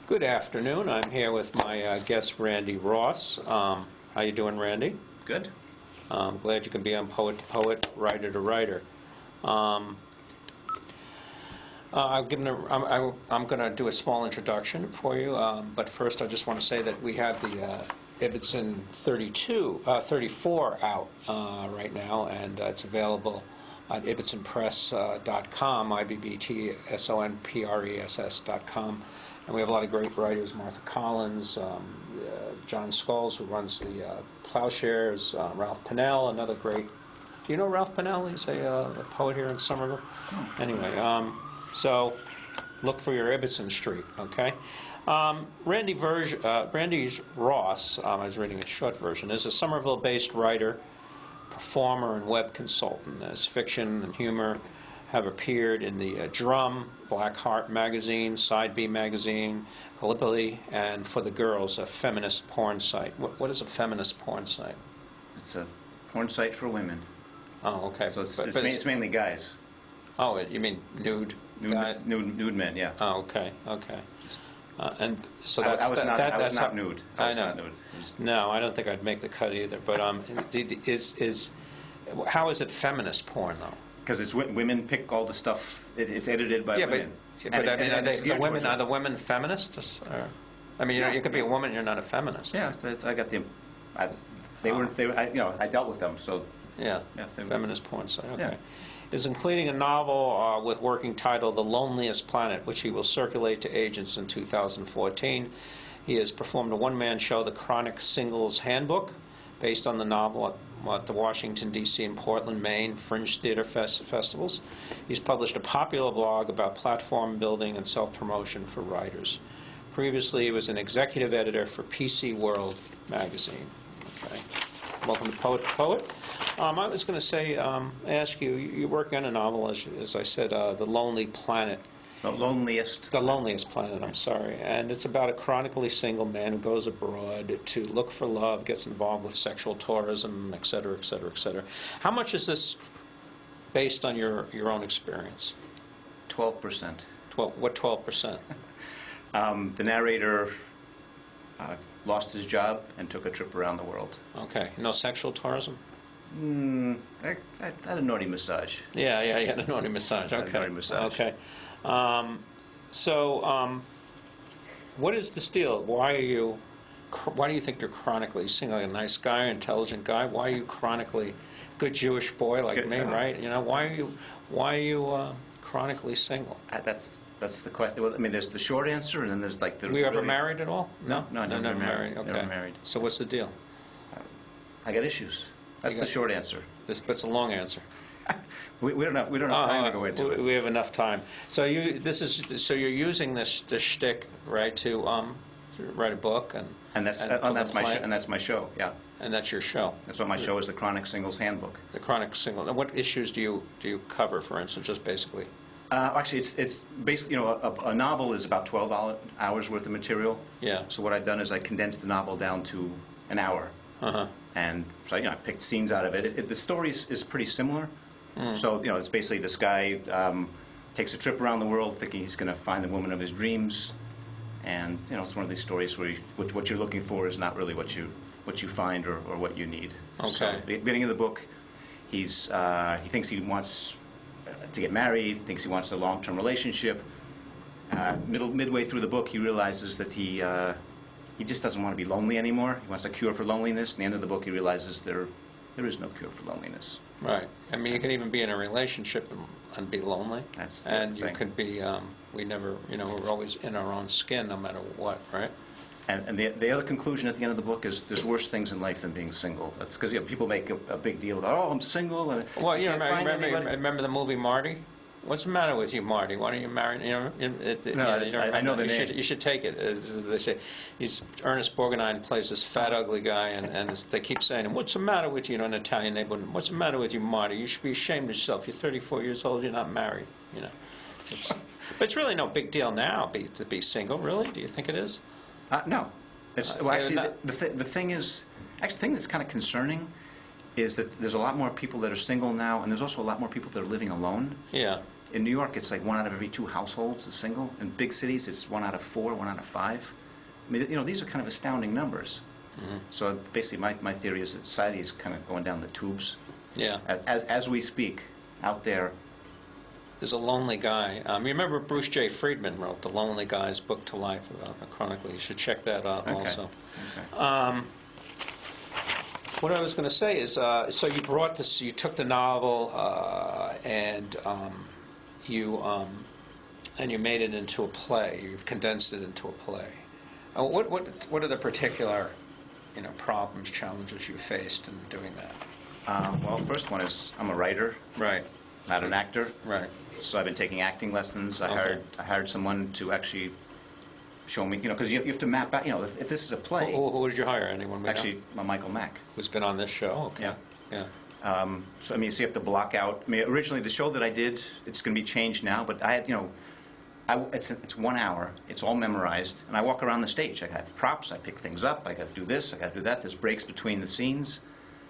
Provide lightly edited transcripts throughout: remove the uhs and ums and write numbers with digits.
Good afternoon. I'm here with my guest, Randy Ross. How you doing, Randy? Good. I'm glad you can be on Poet to Poet, Writer to Writer. I'm going to do a small introduction for you, but first I just want to say that we have the Ibbotson 34 out right now, and it's available at ibbotsonpress.com, IBBTSONPRESS.com. And we have a lot of great writers, Martha Collins, John Scholes, who runs the Plowshares, Ralph Pennell, another great... Do you know Ralph Pennell? He's a poet here in Somerville. Anyway, so look for your Ibbotson Street, okay? Randy Ross, I was reading a short version, is a Somerville-based writer, performer, and web consultant. His fiction and humor have appeared in the Drum, Black Heart magazine, Side B magazine, Calliope, and For the Girls, a feminist porn site. What is a feminist porn site? It's a porn site for women. Oh, okay. So it's mainly guys. Oh, you mean nude? Nude men, yeah. Oh, okay, okay. And so I that's was not nude. I know. No, I don't think I'd make the cut either. But how is it feminist porn though? Because it's women pick all the stuff. It's edited by women. But I mean, are the women feminists? Or, I mean, you could be a woman, you're not a feminist. Yeah, I got the. They weren't. I dealt with them, so. Yeah, feminist porn site. Okay. Yeah. Is including a novel with working title "The Loneliest Planet," which he will circulate to agents in 2014. He has performed a one-man show, The Chronic Singles Handbook, based on the novel at the Washington, D.C. and Portland, Maine Fringe Theater festivals. He's published a popular blog about platform building and self-promotion for writers. Previously, he was an executive editor for PC World magazine. Okay. Welcome to Poet to Poet. I was going to say, ask you, you're working on a novel, as I said, The Lonely Planet. The Loneliest. The Loneliest Planet, I'm sorry. And it's about a chronically single man who goes abroad to look for love, gets involved with sexual tourism, et cetera, et cetera, et cetera. How much is this based on your own experience? 12%. What 12%? The narrator lost his job and took a trip around the world. Okay. No sexual tourism? I had a naughty massage. Yeah, you had a naughty massage. Okay. I had a naughty massage. Okay. What is the deal? Why do you think you're chronically single? Like a nice guy, intelligent guy. Why are you chronically good Jewish boy like me, right? You know, why are you chronically single? That's the question. Well, I mean, there's the short answer, and then there's like the. Were you ever married at all? No, never married. Okay. Never married. So what's the deal? I got issues. That's the short answer. But it's a long answer. We don't have time to go into it. We have enough time. So you're using this shtick, right, to write a book and that's my show. Yeah. And that's your show. That's what my show is. The Chronic Singles Handbook. The Chronic Single. And what issues do you cover, for instance, just basically? Actually, it's basically, a novel is about 12 hours worth of material. Yeah. So what I've done is I condensed the novel down to an hour. Uh-huh. And so I picked scenes out of it. The story is pretty similar. So it's basically this guy takes a trip around the world thinking he's going to find the woman of his dreams, and it's one of these stories where what you're looking for is not really what you find or what you need. Okay. So at the beginning of the book, he thinks he wants to get married, thinks he wants a long-term relationship. Midway through the book, he realizes that he just doesn't want to be lonely anymore. He wants a cure for loneliness. At the end of the book, he realizes there is no cure for loneliness. Right. I mean, you can even be in a relationship and be lonely. That's the thing. thing. You could be. We never. We're always in our own skin, no matter what. Right. And the other conclusion at the end of the book is there's worse things in life than being single. That's because people make a big deal about, I'm single and well, can't find anybody. Remember the movie Marty? What's the matter with you, Marty? Why don't you marry? I know the name. You should take it. As they say, Ernest Borgnine plays this fat, ugly guy, and they keep saying, "What's the matter with you?" In an Italian neighborhood, "What's the matter with you, Marty? You should be ashamed of yourself. You're 34 years old. You're not married." But it's really no big deal now to be single. Really? Do you think it is? No. Actually, the thing that's kind of concerning is that there's a lot more people that are single now, and there's also a lot more people that are living alone. Yeah. In New York, it's like 1 out of every 2 households is single. In big cities, it's 1 out of 4, 1 out of 5. I mean, you know, these are kind of astounding numbers. So basically, my theory is that society is kind of going down the tubes. Yeah. As we speak, out there. There's a lonely guy. You remember Bruce J. Friedman wrote The Lonely Guy's Book to Life about the Chronicle. You should check that out also. Okay. What I was going to say is, so you brought this, you took the novel and you made it into a play. You condensed it into a play. What are the particular, problems, challenges you faced in doing that? Well, first one is I'm a writer, right? Not an actor, right? So I've been taking acting lessons. I hired someone to actually show me, because you have to map out, if this is a play. Who did you hire? Anyone we Actually, Michael Mack. Who's been on this show? Okay. Yeah. Yeah. So I mean, so you have to block out. I mean, originally the show that I did, it's going to be changed now, but I had, it's 1 hour. It's all memorized, and I walk around the stage. I have props. I pick things up. I got to do this. I got to do that. There's breaks between the scenes,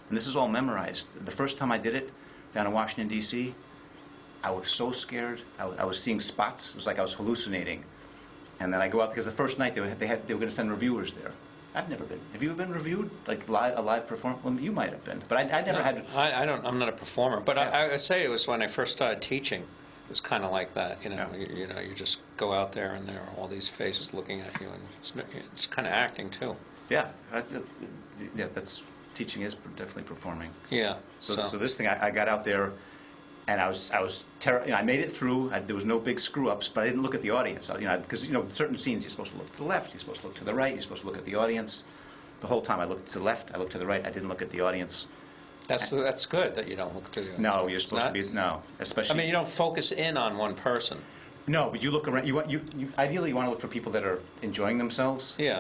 and this is all memorized. The first time I did it down in Washington D.C., I was so scared. I was seeing spots. It was like I was hallucinating. And then I go out because the first night they were going to send reviewers there. I've never been. Have you ever been reviewed, like a live performance? Well, you might have been, but I never had. I'm not a performer, but yeah. I say it was when I first started teaching. It was kind of like that, Yeah. You just go out there and there are all these faces looking at you, and it's kind of acting too. Yeah, that's teaching is definitely performing. Yeah. So this thing, I got out there. And I was I made it through. There was no big screw-ups, but I didn't look at the audience. Because certain scenes you're supposed to look to the left, you're supposed to look to the right, you're supposed to look at the audience. The whole time I looked to the left, I looked to the right. I didn't look at the audience. That's good that you don't look to the audience. No, you're supposed to be especially. I mean, you don't focus in on one person. No, but you look around. Ideally you want to look for people that are enjoying themselves. Yeah,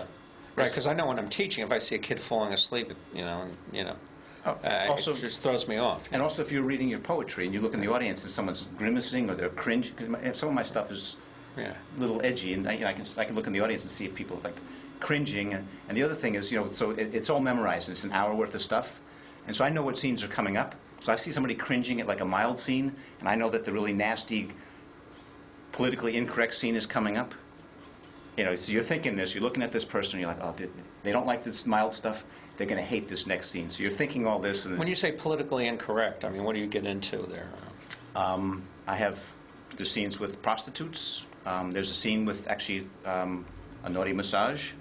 right. Because I know when I'm teaching, if I see a kid falling asleep, also, it just throws me off. And also, if you're reading your poetry and you look in the audience and someone's grimacing or they're cringe, because some of my stuff is a little edgy, and I can look in the audience and see if people are like cringing. And the other thing is, so it's all memorized, and it's an hour worth of stuff, and so I know what scenes are coming up. So I see somebody cringing at like a mild scene, and I know that the really nasty, politically incorrect scene is coming up. So you're thinking this, you're looking at this person, and you're like, oh, they don't like this mild stuff. They're going to hate this next scene. So you're thinking all this. And when you say politically incorrect, I mean, what do you get into there? I have the scenes with prostitutes. There's a scene with actually a naughty massage.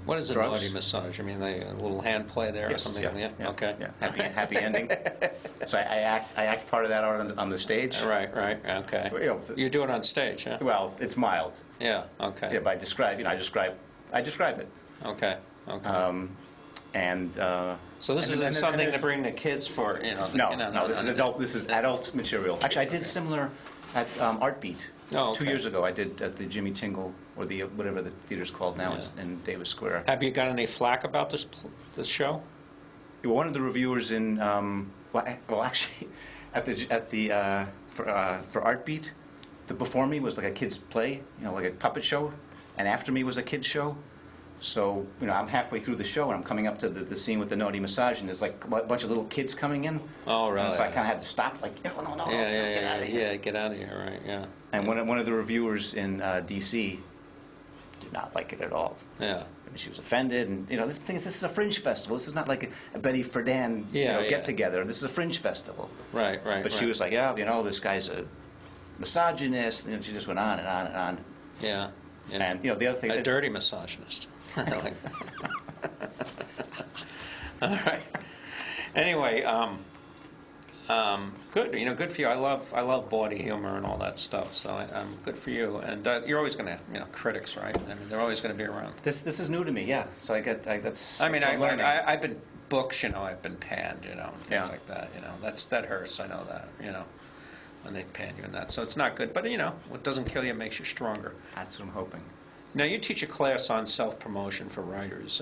What is a drugs. naughty massage? I mean, a little hand play there or something? Yeah. Okay. Yeah. Happy ending. So I act part of that out on the stage. Right. Okay. You do it on stage, huh? Well, it's mild. Yeah. Okay. Yeah, but I describe it. Okay. And so this isn't something to bring the kids for, No. This is adult. This is adult material. Actually, I did similar at Art Beat. Oh, okay. 2 years ago, I did at the Jimmy Tingle, or the whatever the theater's called now in Davis Square. Have you got any flack about this show? One of the reviewers in actually for Art Beat, the Before Me was like a kids play, like a puppet show, and After Me was a kids show. So, I'm halfway through the show, and I'm coming up to the scene with the naughty massage, and there's like a bunch of little kids coming in. Oh, really? And so I kind of had to stop, like, no, get out of here. Yeah, get out of here, right, yeah. And one of the reviewers in D.C. did not like it at all. Yeah. I mean, she was offended, and, the thing is, this is a fringe festival. This is not like a Betty Friedan, get-together. This is a fringe festival. Right. But she was like, this guy's a misogynist, and she just went on and on and on. Yeah. And, the other thing... A dirty misogynist. All right. Anyway, good. Good for you. I love body humor and all that stuff. So I'm good for you. And you're always going to, critics, right? I mean, they're always going to be around. This is new to me. Yeah. So that's. I've been books. I've been panned. And things like that. That hurts. I know that. When they pan you and that. So it's not good. But what doesn't kill you makes you stronger. That's what I'm hoping. Now, you teach a class on self-promotion for writers.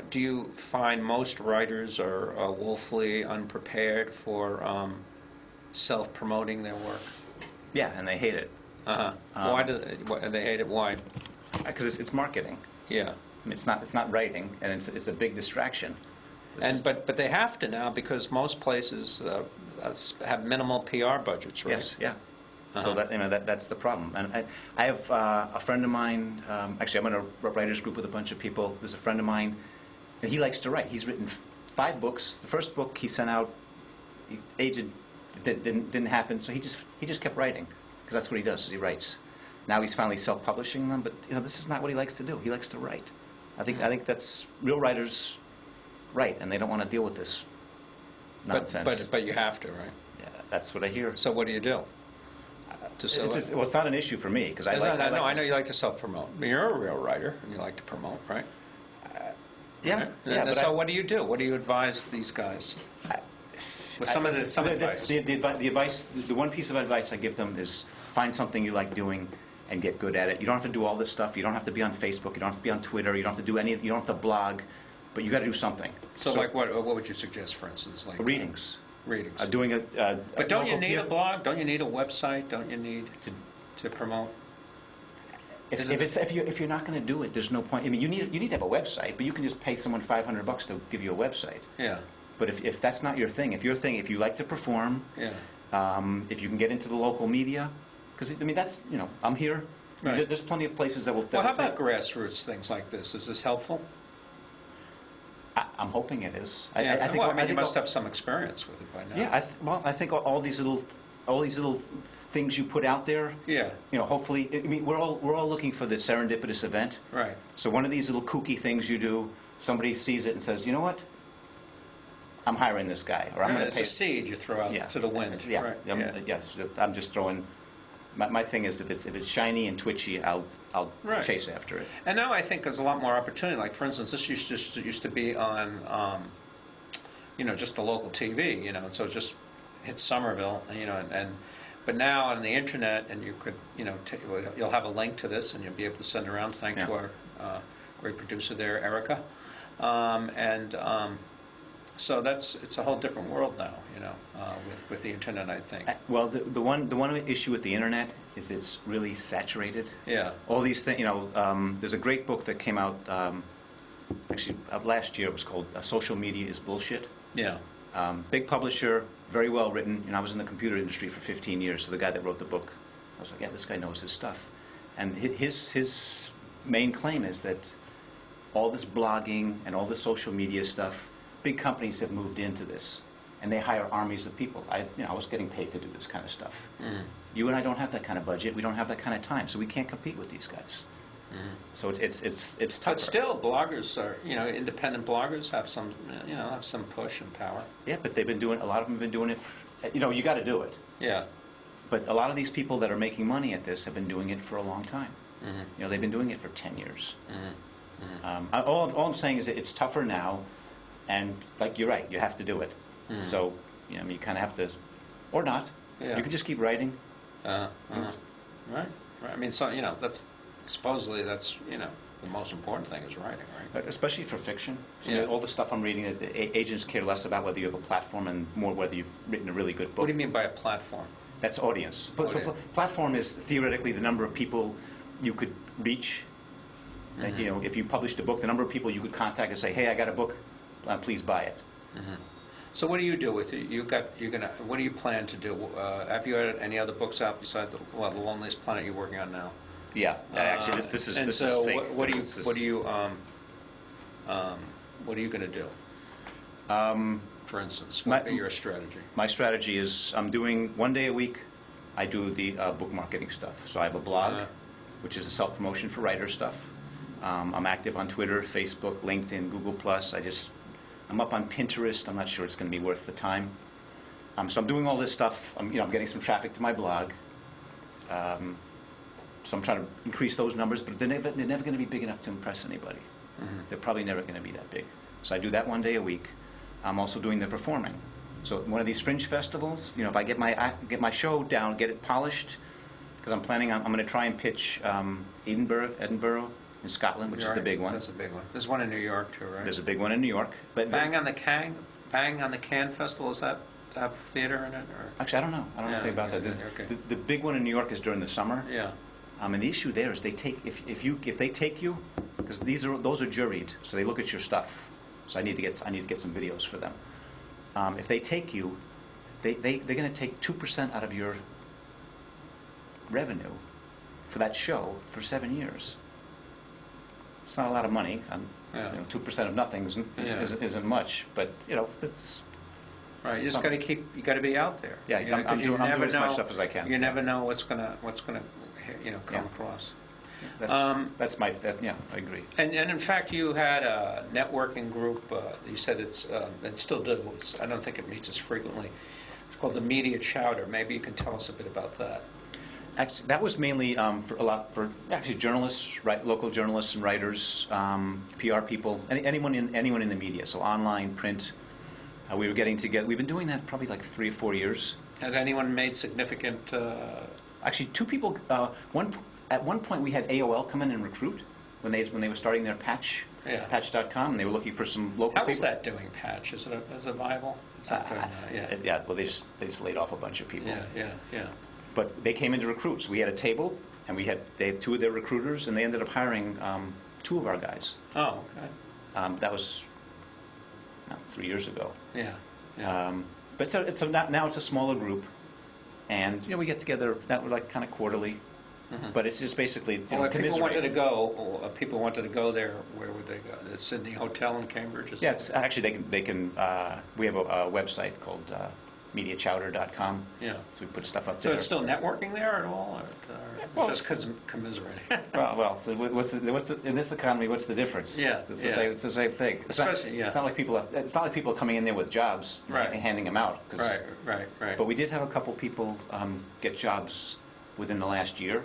Do you find most writers are woefully unprepared for self-promoting their work? Yeah, and they hate it. Why do they hate it? Why? Because it's marketing. Yeah. It's not writing, and it's a big distraction. But they have to now, because most places have minimal PR budgets, right? Yes, yeah. So that's the problem. And I have a friend of mine. Actually, I'm in a writers group with a bunch of people. There's a friend of mine, and he likes to write. He's written 5 books. The first book he sent out, agent didn't happen. So he just kept writing, because that's what he does. Is he writes. Now he's finally self-publishing them. But this is not what he likes to do. He likes to write. I think that's real writers write, and they don't want to deal with this nonsense. But you have to, right? Yeah, that's what I hear. So what do you do? It's not an issue for me, because I know you like to self-promote. You're a real writer, and you like to promote, right? Yeah. Right? Yeah. But so what do you do? What do you advise these guys? Some advice. The advice, the one piece of advice I give them is find something you like doing and get good at it. You don't have to do all this stuff. You don't have to be on Facebook. You don't have to be on Twitter. You don't have to do any. You don't have to blog, but you got to do something. So like what would you suggest, for instance? Like readings. Readings. Doing a. But don't you need a blog? Don't you need a website? Don't you need to promote? If you're not going to do it, there's no point. I mean, you need to have a website, but you can just pay someone $500 to give you a website. Yeah. But if that's not your thing, if you like to perform, yeah. If you can get into the local media, because I mean that's I'm here. Right. There's plenty of places that will. Well, how about grassroots things like this? Is this helpful? I'm hoping it is. Yeah. I think you must have some experience with it by now. Yeah. I think all these little things you put out there. Yeah. Hopefully, I mean, we're all looking for the serendipitous event. Right. So one of these little kooky things you do, somebody sees it and says, you know what? I'm hiring this guy, or I'm going to pay. It's a seed you throw out to the wind. Yeah. Right. Yes. I'm just throwing. My thing is, if it's shiny and twitchy, I'll chase after it. And now I think there's a lot more opportunity. Like, for instance, this used to be on, just the local TV, and so it just hits Somerville, but now on the internet, and you could, you'll have a link to this, and you'll be able to send around. Thanks to our great producer there, Erica, so it's a whole different world now, with the internet, I think. Well, the one issue with the internet is it's really saturated. Yeah. All these things, there's a great book that came out actually last year. It was called "Social Media is Bullshit." Yeah. Big publisher, very well written. I was in the computer industry for 15 years, so the guy that wrote the book, I was like, yeah, this guy knows his stuff. And his main claim is that all this blogging and all this social media stuff, big companies have moved into this, and they hire armies of people. I was getting paid to do this kind of stuff. Mm. You and I don't have that kind of budget. We don't have that kind of time, so we can't compete with these guys. Mm. So it's tougher. But still, bloggers are, independent bloggers have some push and power. Yeah, but a lot of them have been doing it. You got to do it. Yeah. But a lot of these people that are making money at this have been doing it for a long time. Mm-hmm. They've been doing it for 10 years. Mm-hmm. Mm-hmm. All I'm saying is that it's tougher now. And you're right, you have to do it. Mm. So you kind of have to, or not. Yeah. You can just keep writing. Right. I mean, so that's supposedly the most important thing is writing, right? Especially for fiction. All the stuff I'm reading, the agents care less about whether you have a platform and more whether you've written a really good book. What do you mean by a platform? That's audience. Platform is theoretically the number of people you could reach. Mm-hmm. If you published a book, the number of people you could contact and say, hey, I got a book. Please buy it. Mm-hmm. So what do you do with it? What do you plan to do? Have you had any other books out besides the Loneliest Planet you're working on now? Yeah, actually, this is fake. What are you going to do? For instance, what would be your strategy? My strategy is I'm doing 1 day a week. I do the book marketing stuff. So I have a blog, which is a self-promotion for writer stuff. I'm active on Twitter, Facebook, LinkedIn, Google+. I'm up on Pinterest. I'm not sure it's going to be worth the time. So I'm doing all this stuff. I'm getting some traffic to my blog. So I'm trying to increase those numbers, but they're never going to be big enough to impress anybody. Mm-hmm. They're probably never going to be that big. So I do that 1 day a week. I'm also doing the performing. So one of these fringe festivals, if I get my show down, get it polished, because I'm going to try and pitch Edinburgh. In Scotland, which is the big one. That's a big one. There's one in New York too, right? There's a big one in New York. But Bang on the Can Festival, is that have theater in it? Or? Actually, I don't know. I don't know anything about that. Okay. The big one in New York is during the summer. Yeah. And the issue there is they take if they take you, because those are juried, so they look at your stuff. So I need to get some videos for them. If they take you, they're going to take 2% out of your revenue for that show for 7 years. It's not a lot of money. Yeah. 2% of nothing isn't much, but it's Right, you just got to you got to be out there. Yeah, I'm doing as much stuff as I can. You never know what's gonna come across. That's my I agree. And in fact, you had a networking group. You said it still does. I don't think it meets as frequently. It's called the Media Chowder. Maybe you can tell us a bit about that. Actually, that was mainly for journalists, local journalists and writers, PR people, anyone in the media. So online, print. We were getting together. We've been doing that probably like 3 or 4 years. Had anyone made significant? Actually, 2 people. At one point, we had AOL come in and recruit when they were starting their Patch.com, and they were looking for some local. How is that doing, Patch? Is it viable? It's not doing that. Yeah. Well, they just laid off a bunch of people. Yeah. But they came in to recruit. So we had a table, and they had 2 of their recruiters, and they ended up hiring 2 of our guys. Oh, okay. That was 3 years ago. Yeah. But now it's a smaller group, and we get together. That we're like kind of quarterly, but it's just basically if people wanted to go there, where would they go? The Sydney Hotel in Cambridge. It's actually they can. We have a website called MediaChowder.com. Yeah. So we put stuff up so there. So it's still networking there at all, or just commiserating? In this economy, what's the difference? Yeah. It's the same thing. It's not like people are coming in there with jobs and handing them out. Right. But we did have a couple people get jobs within the last year,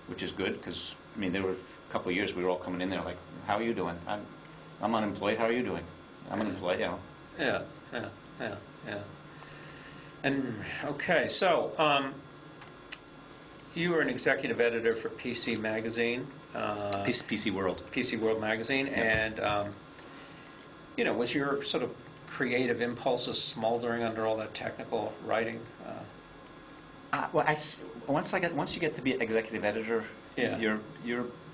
which is good because there were a couple of years we were all coming in there like, how are you doing? I'm unemployed. How are you doing? I'm unemployed. Yeah. And okay, so you were an executive editor for PC Magazine, PC World Magazine, and was your sort of creative impulses smoldering under all that technical writing? Once you get to be executive editor, you're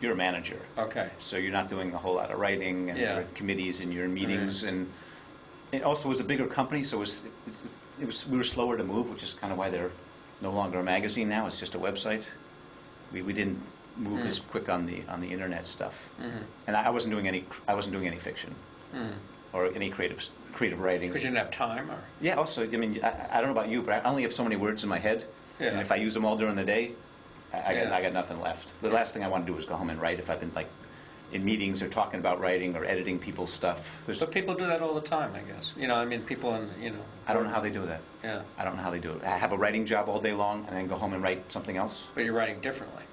a manager. Okay. So you're not doing a whole lot of writing, and you're in committees and you're in meetings, and it also was a bigger company, so we were slower to move, which is kind of why they're no longer a magazine now. It's just a website. We didn't move as quick on the internet stuff, and I wasn't doing any fiction or any creative writing. Because you didn't have time, or yeah. Also, I don't know about you, but I only have so many words in my head, and if I use them all during the day, I got nothing left. The last thing I want to do is go home and write if I've been like in meetings or talking about writing or editing people's stuff. But people do that all the time, I guess. People in. I don't know how they do that. Yeah. I don't know how they do it. I have a writing job all day long and then go home and write something else. But you're writing differently.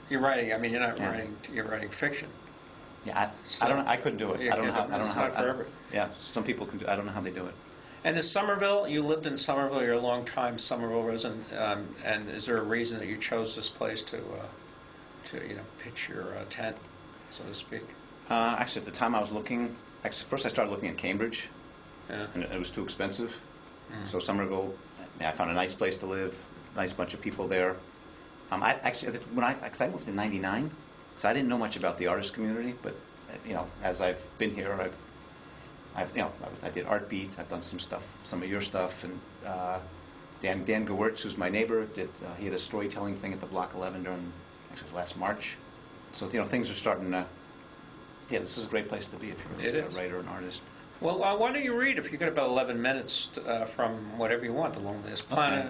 You're writing. You're not writing. You're writing fiction. Yeah. I don't know. I couldn't do it. I don't know how. It's not for everyone. Yeah. Some people can do. I don't know how they do it. And is Somerville? You lived in Somerville. You're a long-time Somerville resident. And is there a reason that you chose this place to pitch your tent, so to speak? Actually, at the time I was looking. First I started looking at Cambridge, and it was too expensive. So Somerville, I found a nice place to live, nice bunch of people there. When I moved in '99, so I didn't know much about the artist community. But as I've been here, I did Art Beat. I've done some stuff, some of your stuff, and Dan Gewirtz, who's my neighbor, he had a storytelling thing at the Block 11 during last March. So things are starting to. Yeah, this is a great place to be if you're a writer and artist. Well, why don't you read, if you get about 11 minutes from whatever you want, The Loneliest Planet,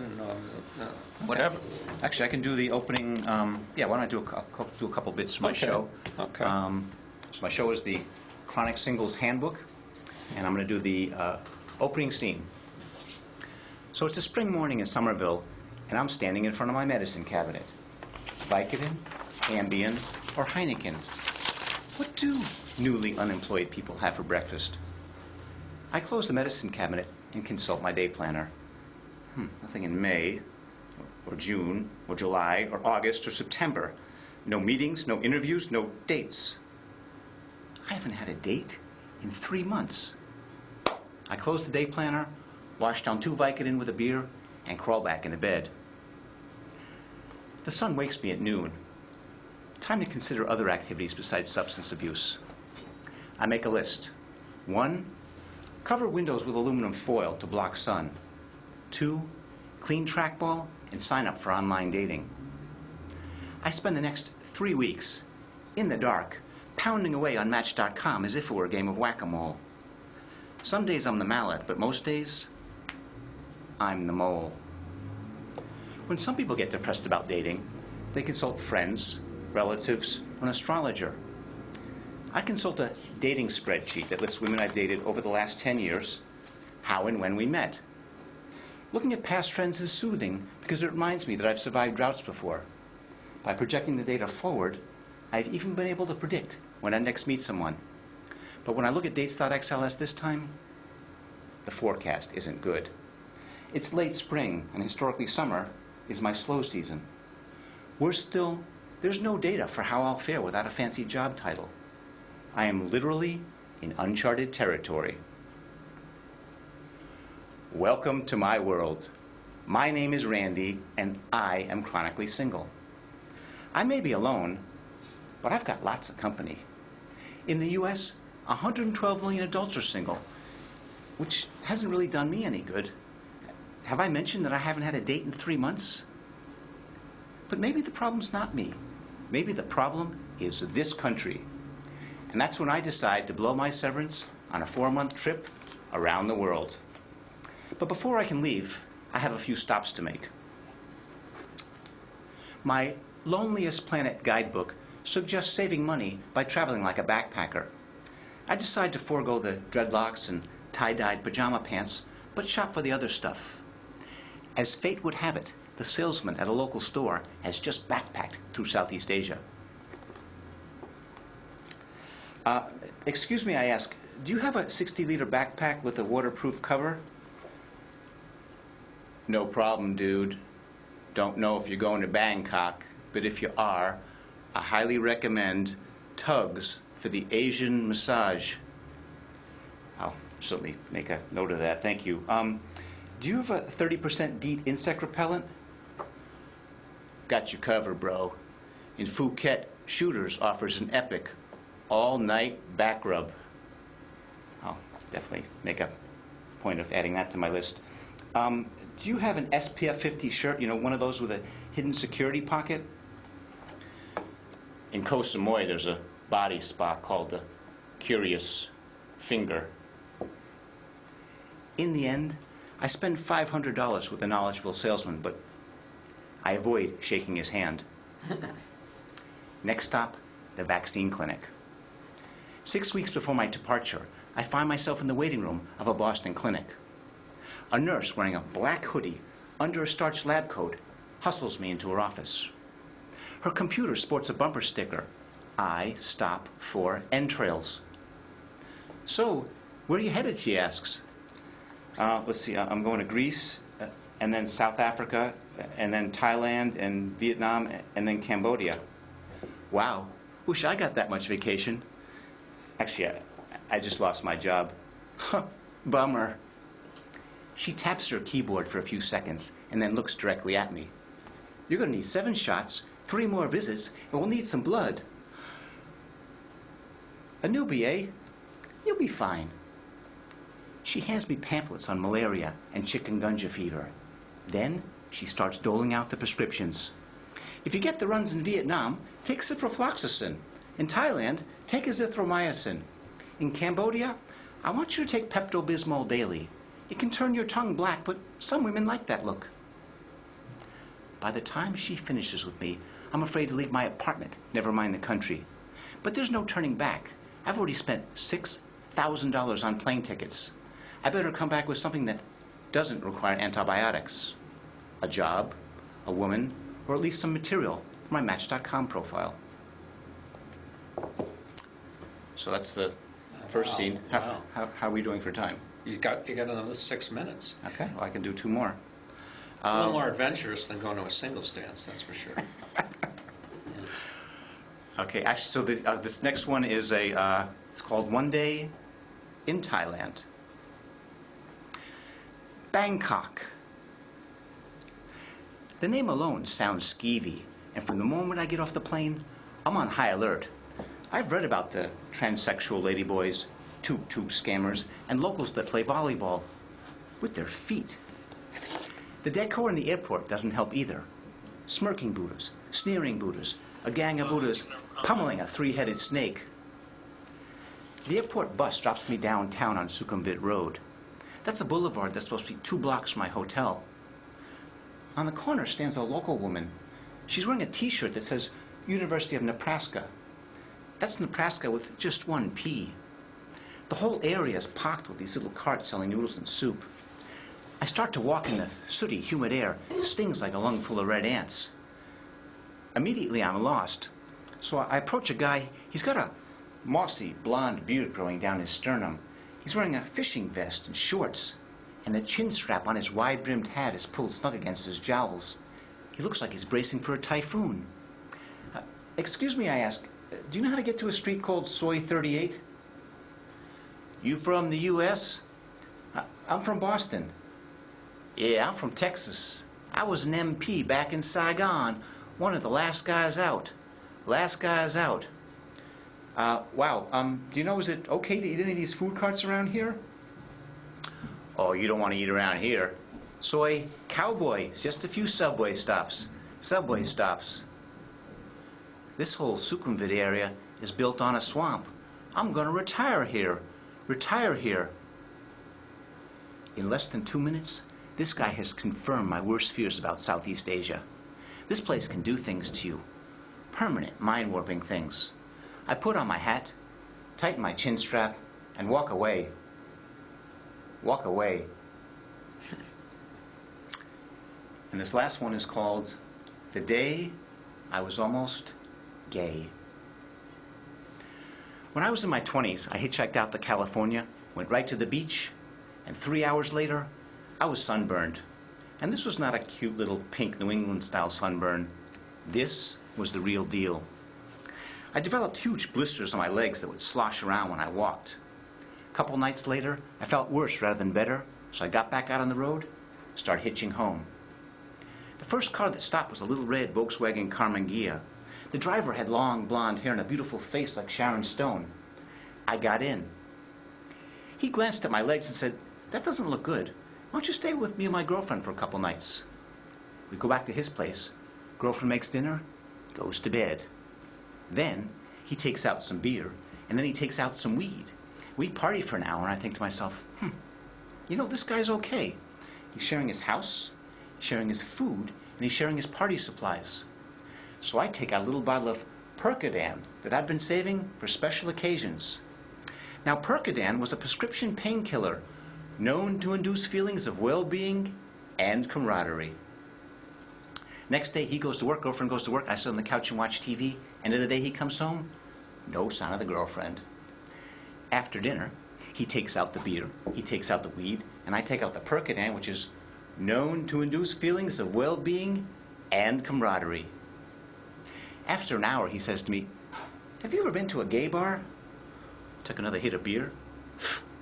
whatever. Actually, I can do the opening. Why don't I do a couple bits of my show? Okay. So my show is the Chronic Singles Handbook, and I'm going to do the opening scene. So it's a spring morning in Somerville, and I'm standing in front of my medicine cabinet. Vicodin, Ambien, or Heineken? What do newly unemployed people have for breakfast? I close the medicine cabinet and consult my day planner. Nothing in May, or June, or July, or August, or September. No meetings, no interviews, no dates. I haven't had a date in 3 months. I close the day planner, wash down 2 Vicodin with a beer, and crawl back into bed. The sun wakes me at noon. Time to consider other activities besides substance abuse. I make a list. 1, cover windows with aluminum foil to block sun. 2, clean trackball, and sign up for online dating. I spend the next 3 weeks in the dark, pounding away on Match.com as if it were a game of whack-a-mole. Some days I'm the mallet, but most days, I'm the mole. When some people get depressed about dating, they consult friends, relatives, or an astrologer. I consult a dating spreadsheet that lists women I've dated over the last 10 years, how and when we met. Looking at past trends is soothing because it reminds me that I've survived droughts before. By projecting the data forward, I've even been able to predict when I next meet someone. But when I look at dates.xls this time, the forecast isn't good. It's late spring, and historically summer is my slow season. There's no data for how I'll fare without a fancy job title. I am literally in uncharted territory. Welcome to my world. My name is Randy, and I am chronically single. I may be alone, but I've got lots of company. In the US, 112 million adults are single, which hasn't really done me any good. Have I mentioned that I haven't had a date in 3 months? But maybe the problem's not me. Maybe the problem is this country. And that's when I decide to blow my severance on a 4-month trip around the world. But before I can leave, I have a few stops to make. My Loneliest Planet guidebook suggests saving money by traveling like a backpacker. I decide to forego the dreadlocks and tie-dyed pajama pants, but shop for the other stuff. As fate would have it, the salesman at a local store has just backpacked through Southeast Asia. Excuse me, I ask, do you have a 60-liter backpack with a waterproof cover? No problem, dude. Don't know if you're going to Bangkok, but if you are, I highly recommend Tugs for the Asian massage. I'll certainly make a note of that. Thank you. Do you have a 30% DEET insect repellent? Got you covered, bro. In Phuket, Shooters offers an epic all-night back rub. I'll definitely make a point of adding that to my list. Do you have an SPF 50 shirt? You know, one of those with a hidden security pocket? In Koh Samui, there's a body spa called the Curious Finger. In the end, I spend $500 with a knowledgeable salesman, but I avoid shaking his hand. Next stop, the vaccine clinic. 6 weeks before my departure, I find myself in the waiting room of a Boston clinic. A nurse wearing a black hoodie under a starched lab coat hustles me into her office. Her computer sports a bumper sticker, "I stop for entrails." "So, where are you headed?" she asks. Let's see, I'm going to Greece, and then South Africa, and then Thailand, and Vietnam, and then Cambodia. Wow, wish I got that much vacation. Actually, I just lost my job. Bummer. She taps her keyboard for a few seconds, and then looks directly at me. "You're going to need 7 shots, 3 more visits, and we'll need some blood." "A newbie, eh? You'll be fine." She hands me pamphlets on malaria and chikungunya fever. Then she starts doling out the prescriptions. "If you get the runs in Vietnam, take ciprofloxacin. In Thailand, take azithromycin. In Cambodia, I want you to take Pepto-Bismol daily. It can turn your tongue black, but some women like that look." By the time she finishes with me, I'm afraid to leave my apartment, never mind the country. But there's no turning back. I've already spent $6,000 on plane tickets. I better come back with something that doesn't require antibiotics. A job, a woman, or at least some material for my Match.com profile. So that's the first scene. Wow. How are we doing for time? You got another 6 minutes. Okay, well, I can do 2 more. It's a little more adventurous than going to a singles dance, that's for sure. Okay, actually, so this next one is it's called One Day in Thailand. Bangkok. The name alone sounds skeevy, and from the moment I get off the plane, I'm on high alert. I've read about the transsexual ladyboys, tuk-tuk scammers, and locals that play volleyball with their feet. The decor in the airport doesn't help either. Smirking Buddhas, sneering Buddhas, a gang of Buddhas pummeling a three-headed snake. The airport bus drops me downtown on Sukhumvit Road. That's a boulevard that's supposed to be 2 blocks from my hotel. On the corner stands a local woman. She's wearing a t-shirt that says University of Nebraska. That's Nebraska with just 1 P. The whole area is packed with these little carts selling noodles and soup. I start to walk in the sooty, humid air. It stings like a lung full of red ants. Immediately I'm lost. So I approach a guy. He's got a mossy, blonde beard growing down his sternum. He's wearing a fishing vest and shorts, and the chin strap on his wide-brimmed hat is pulled snug against his jowls. He looks like he's bracing for a typhoon. Excuse me, I ask, do you know how to get to a street called Soy 38? You from the U.S.? I'm from Boston. Yeah, I'm from Texas. I was an MP back in Saigon, one of the last guys out. Last guys out. Wow, do you know, is it okay to eat any of these food carts around here? Oh, you don't want to eat around here. Soy Cowboy, it's just a few subway stops. Subway stops. This whole Sukhumvit area is built on a swamp. I'm going to retire here. Retire here. In less than 2 minutes, this guy has confirmed my worst fears about Southeast Asia. This place can do things to you. Permanent, mind-warping things. I put on my hat, tighten my chin strap, and walk away. Walk away. And this last one is called The Day I Was Almost Gay. When I was in my 20s, I hitchhiked out to California, went right to the beach, and 3 hours later, I was sunburned. And this was not a cute little pink New England-style sunburn. This was the real deal. I developed huge blisters on my legs that would slosh around when I walked. A couple nights later, I felt worse rather than better, so I got back out on the road, started hitching home. The first car that stopped was a little red Volkswagen Carmen Ghia. The driver had long blonde hair and a beautiful face like Sharon Stone. I got in. He glanced at my legs and said, "That doesn't look good. Why don't you stay with me and my girlfriend for a couple nights?" We go back to his place. Girlfriend makes dinner, goes to bed. Then he takes out some beer, and then he takes out some weed. We party for an hour, and I think to myself, you know, this guy's okay. He's sharing his house, sharing his food, and he's sharing his party supplies. So I take out a little bottle of Percodan that I'd been saving for special occasions. Now, Percodan was a prescription painkiller known to induce feelings of well-being and camaraderie. Next day, he goes to work, girlfriend goes to work, I sit on the couch and watch TV. End of the day, he comes home, no sign of the girlfriend. After dinner, he takes out the beer, he takes out the weed, and I take out the Percodan, which is known to induce feelings of well-being and camaraderie. After an hour, he says to me, "Have you ever been to a gay bar?" Took another hit of beer,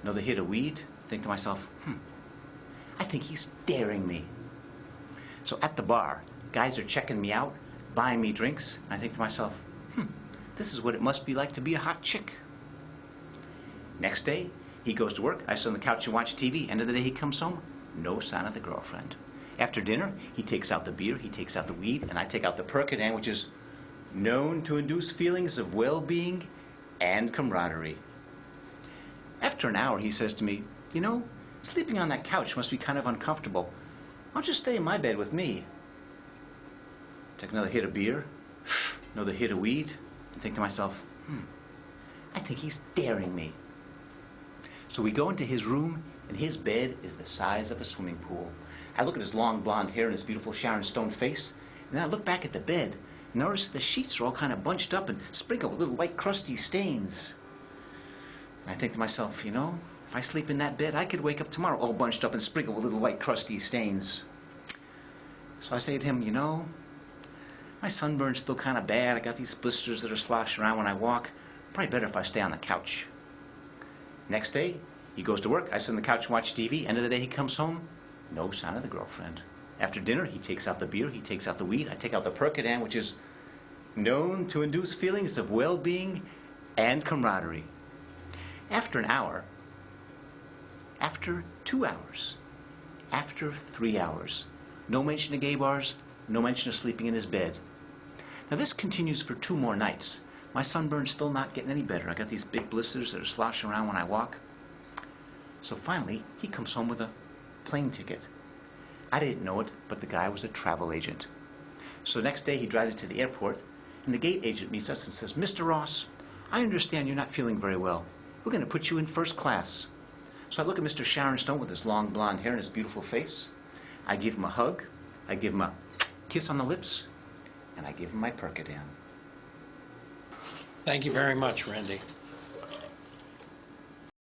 another hit of weed. Think to myself, I think he's daring me. So at the bar, guys are checking me out, buying me drinks. And I think to myself, this is what it must be like to be a hot chick. Next day, he goes to work. I sit on the couch and watch TV. End of the day, he comes home. No sign of the girlfriend. After dinner, he takes out the beer, he takes out the weed, and I take out the Percodan, which is known to induce feelings of well-being and camaraderie. After an hour, he says to me, "You know, sleeping on that couch must be kind of uncomfortable. Why don't you stay in my bed with me?" Take another hit of beer, another hit of weed, and think to myself, I think he's daring me. So we go into his room, and his bed is the size of a swimming pool. I look at his long blonde hair and his beautiful Sharon Stone face, and then I look back at the bed and notice the sheets are all kind of bunched up and sprinkled with little white crusty stains. And I think to myself, you know, if I sleep in that bed, I could wake up tomorrow all bunched up and sprinkled with little white crusty stains. So I say to him, you know, my sunburn's still kind of bad. I got these blisters that are sloshing around when I walk. Probably better if I stay on the couch. Next day, he goes to work. I sit on the couch and watch TV. End of the day, he comes home. No sign of the girlfriend. After dinner, he takes out the beer, he takes out the weed. I take out the Percodan, which is known to induce feelings of well-being and camaraderie. After an hour, after 2 hours, after 3 hours, No mention of gay bars, no mention of sleeping in his bed. Now this continues for 2 more nights. My sunburn's still not getting any better. I got these big blisters that are sloshing around when I walk. So finally, he comes home with a plane ticket. I didn't know it, but the guy was a travel agent. So the next day he drives to the airport, and the gate agent meets us and says, "Mr. Ross, I understand you're not feeling very well. We're going to put you in first class." So I look at Mr. Sharon Stone with his long blonde hair and his beautiful face. I give him a hug, I give him a kiss on the lips, and I give him my Percodan. Thank you very much, Randy.